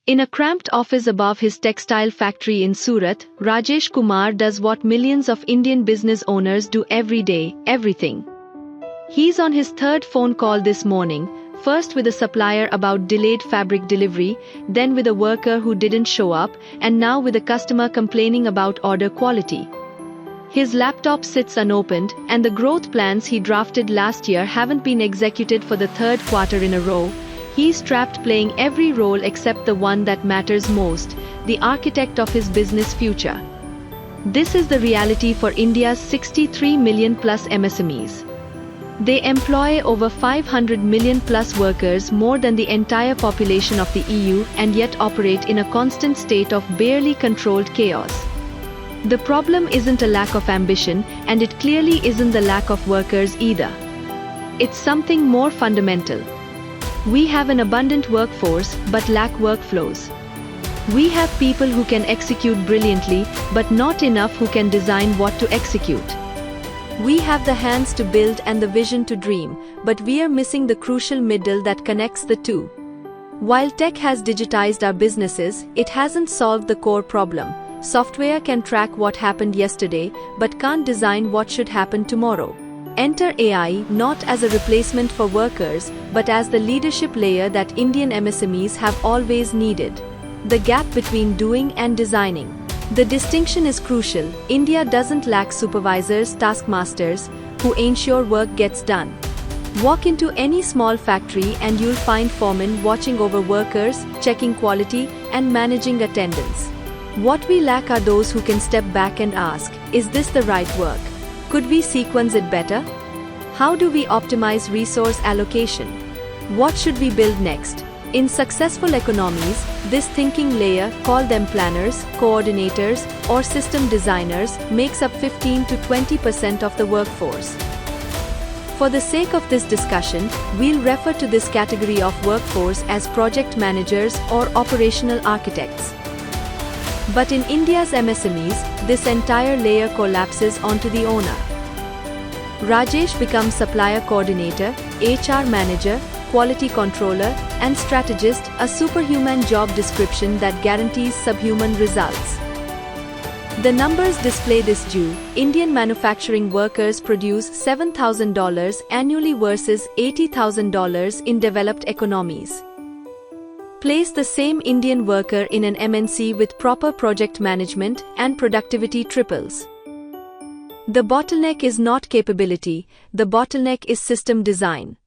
In a cramped office above his textile factory in Surat, Rajesh Kumar does what millions of Indian business owners do every day, everything. He's on his third phone call this morning, first with a supplier about delayed fabric delivery, then with a worker who didn't show up, and now with a customer complaining about order quality. His laptop sits unopened, and the growth plans he drafted last year haven't been executed for the third quarter in a row. He's trapped playing every role except the one that matters most, the architect of his business future. This is the reality for India's 63 million plus MSMEs. They employ over 500 million plus workers, more than the entire population of the EU, and yet operate in a constant state of barely controlled chaos. The problem isn't a lack of ambition, and it clearly isn't the lack of workers either. It's something more fundamental. We have an abundant workforce, but lack workflows. We have people who can execute brilliantly, but not enough who can design what to execute. We have the hands to build and the vision to dream, but we are missing the crucial middle that connects the two. While tech has digitized our businesses, it hasn't solved the core problem. Software can track what happened yesterday, but can't design what should happen tomorrow. Enter AI, not as a replacement for workers, but as the leadership layer that Indian MSMEs have always needed. The gap between doing and designing. The distinction is crucial. India doesn't lack supervisors, taskmasters, who ensure work gets done. Walk into any small factory and you'll find foremen watching over workers, checking quality, and managing attendance. What we lack are those who can step back and ask, is this the right work? Could we sequence it better? How do we optimize resource allocation? What should we build next? In successful economies, this thinking layer, call them planners, coordinators, or system designers, makes up 15 to 20% of the workforce. For the sake of this discussion, we'll refer to this category of workforce as project managers or operational architects. But in India's MSMEs, this entire layer collapses onto the owner. Rajesh becomes supplier coordinator, HR manager, quality controller, and strategist, a superhuman job description that guarantees subhuman results. The numbers display this due. Indian manufacturing workers produce $7,000 annually versus $80,000 in developed economies. Place the same Indian worker in an MNC with proper project management and productivity triples. The bottleneck is not capability, the bottleneck is system design.